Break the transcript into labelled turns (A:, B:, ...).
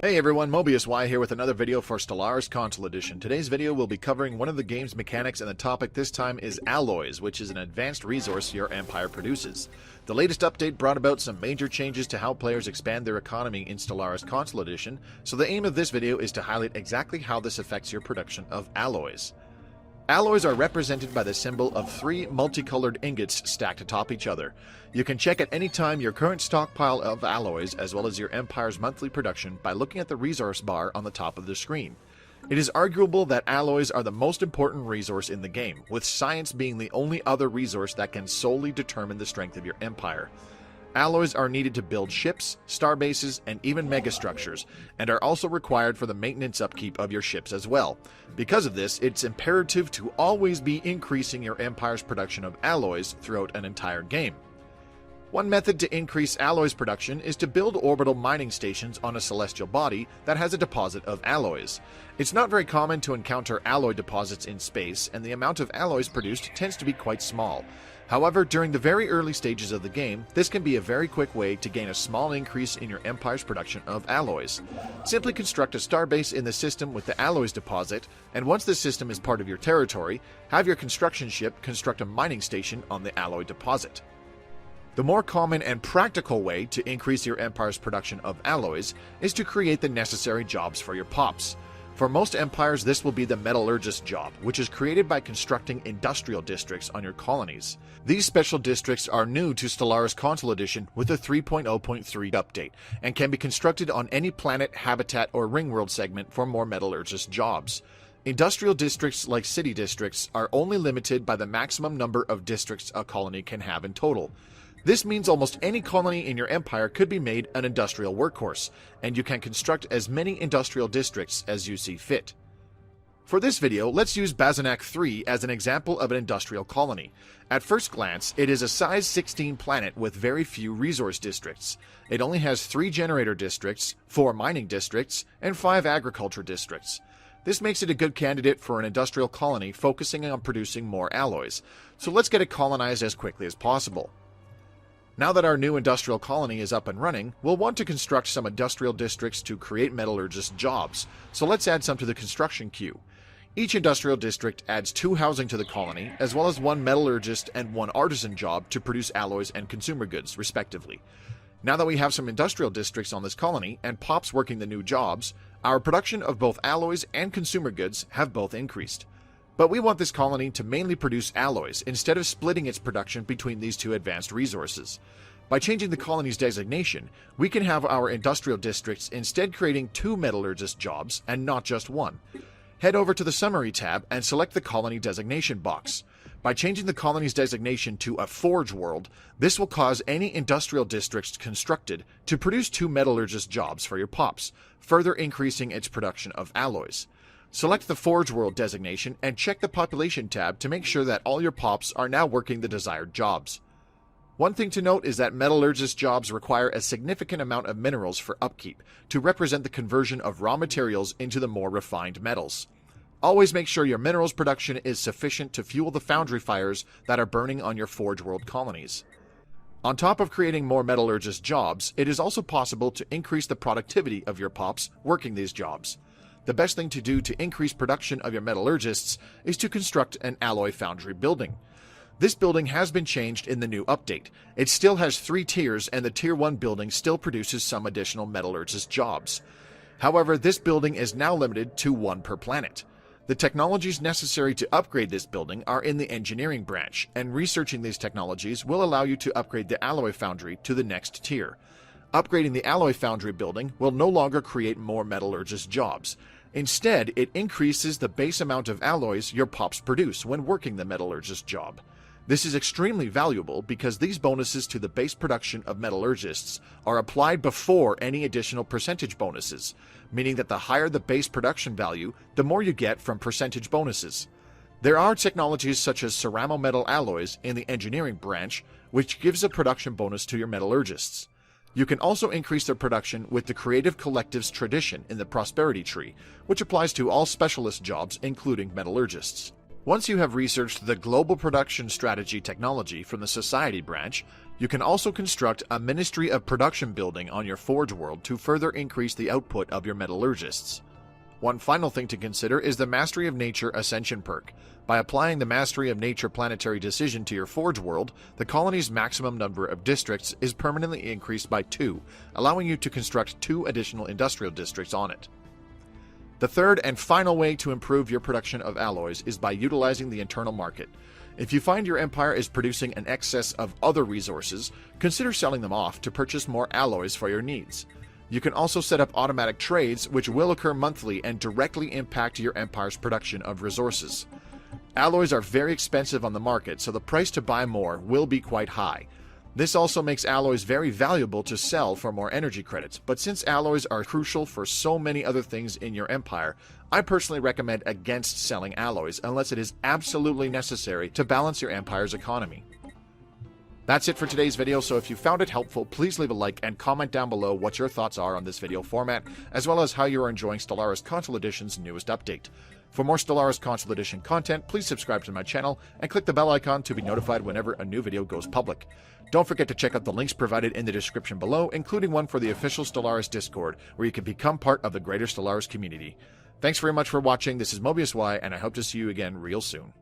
A: Hey everyone, Mobius Y here with another video for Stellaris Console Edition. Today's video will be covering one of the game's mechanics, and the topic this time is alloys, which is an advanced resource your empire produces. The latest update brought about some major changes to how players expand their economy in Stellaris Console Edition, so the aim of this video is to highlight exactly how this affects your production of alloys. Alloys are represented by the symbol of three multicolored ingots stacked atop each other. You can check at any time your current stockpile of alloys as well as your empire's monthly production by looking at the resource bar on the top of the screen. It is arguable that alloys are the most important resource in the game, with science being the only other resource that can solely determine the strength of your empire. Alloys are needed to build ships, starbases, and even megastructures, and are also required for the maintenance upkeep of your ships as well. Because of this, it's imperative to always be increasing your empire's production of alloys throughout an entire game. One method to increase alloys production is to build orbital mining stations on a celestial body that has a deposit of alloys. It's not very common to encounter alloy deposits in space, and the amount of alloys produced tends to be quite small. However, during the very early stages of the game, this can be a very quick way to gain a small increase in your empire's production of alloys. Simply construct a starbase in the system with the alloys deposit, and once the system is part of your territory, have your construction ship construct a mining station on the alloy deposit. The more common and practical way to increase your empire's production of alloys is to create the necessary jobs for your pops. For most empires, this will be the metallurgist job, which is created by constructing industrial districts on your colonies. These special districts are new to Stellaris Console Edition with the 3.0.3 update, and can be constructed on any planet, habitat, or ringworld segment for more metallurgist jobs. Industrial districts, like city districts, are only limited by the maximum number of districts a colony can have in total. This means almost any colony in your empire could be made an industrial workhorse, and you can construct as many industrial districts as you see fit. For this video, let's use Bazanak 3 as an example of an industrial colony. At first glance, it is a size 16 planet with very few resource districts. It only has 3 generator districts, 4 mining districts, and 5 agriculture districts. This makes it a good candidate for an industrial colony focusing on producing more alloys, so let's get it colonized as quickly as possible. Now that our new industrial colony is up and running, we'll want to construct some industrial districts to create metallurgist jobs, so let's add some to the construction queue. Each industrial district adds 2 housing to the colony, as well as 1 metallurgist and 1 artisan job to produce alloys and consumer goods, respectively. Now that we have some industrial districts on this colony, and pops working the new jobs, our production of both alloys and consumer goods have both increased. But we want this colony to mainly produce alloys instead of splitting its production between these 2 advanced resources. By changing the colony's designation, we can have our industrial districts instead creating 2 metallurgist jobs and not just 1. Head over to the Summary tab and select the colony designation box. By changing the colony's designation to a Forgeworld, this will cause any industrial districts constructed to produce 2 metallurgist jobs for your pops, further increasing its production of alloys. Select the Forgeworld designation and check the Population tab to make sure that all your pops are now working the desired jobs. One thing to note is that metallurgist jobs require a significant amount of minerals for upkeep to represent the conversion of raw materials into the more refined metals. Always make sure your minerals production is sufficient to fuel the foundry fires that are burning on your Forgeworld colonies. On top of creating more metallurgist jobs, it is also possible to increase the productivity of your pops working these jobs. The best thing to do to increase production of your metallurgists is to construct an alloy foundry building. This building has been changed in the new update. It still has 3 tiers, and the Tier 1 building still produces some additional metallurgist jobs. However, this building is now limited to 1 per planet. The technologies necessary to upgrade this building are in the engineering branch, and researching these technologies will allow you to upgrade the alloy foundry to the next tier. Upgrading the alloy foundry building will no longer create more metallurgist jobs. Instead, it increases the base amount of alloys your pops produce when working the metallurgist job. This is extremely valuable because these bonuses to the base production of metallurgists are applied before any additional percentage bonuses, meaning that the higher the base production value, the more you get from percentage bonuses. There are technologies such as ceramo-metal alloys in the engineering branch, which gives a production bonus to your metallurgists. You can also increase their production with the Creative Collective's tradition in the Prosperity Tree, which applies to all specialist jobs, including metallurgists. Once you have researched the Global Production Strategy technology from the Society branch, You can also construct a Ministry of Production building on your Forgeworld to further increase the output of your metallurgists. One final thing to consider is the Mastery of Nature Ascension perk. By applying the Mastery of Nature Planetary Decision to your Forgeworld, the colony's maximum number of districts is permanently increased by 2, allowing you to construct 2 additional industrial districts on it. The third and final way to improve your production of alloys is by utilizing the internal market. If you find your empire is producing an excess of other resources, consider selling them off to purchase more alloys for your needs. You can also set up automatic trades, which will occur monthly and directly impact your empire's production of resources. Alloys are very expensive on the market, so the price to buy more will be quite high. This also makes alloys very valuable to sell for more energy credits, but since alloys are crucial for so many other things in your empire, I personally recommend against selling alloys unless it is absolutely necessary to balance your empire's economy. That's it for today's video, so if you found it helpful, please leave a like and comment down below what your thoughts are on this video format, as well as how you are enjoying Stellaris Console Edition's newest update. For more Stellaris Console Edition content, please subscribe to my channel and click the bell icon to be notified whenever a new video goes public. Don't forget to check out the links provided in the description below, including one for the official Stellaris Discord, where you can become part of the greater Stellaris community. Thanks very much for watching. This is Mobius Y, and I hope to see you again real soon.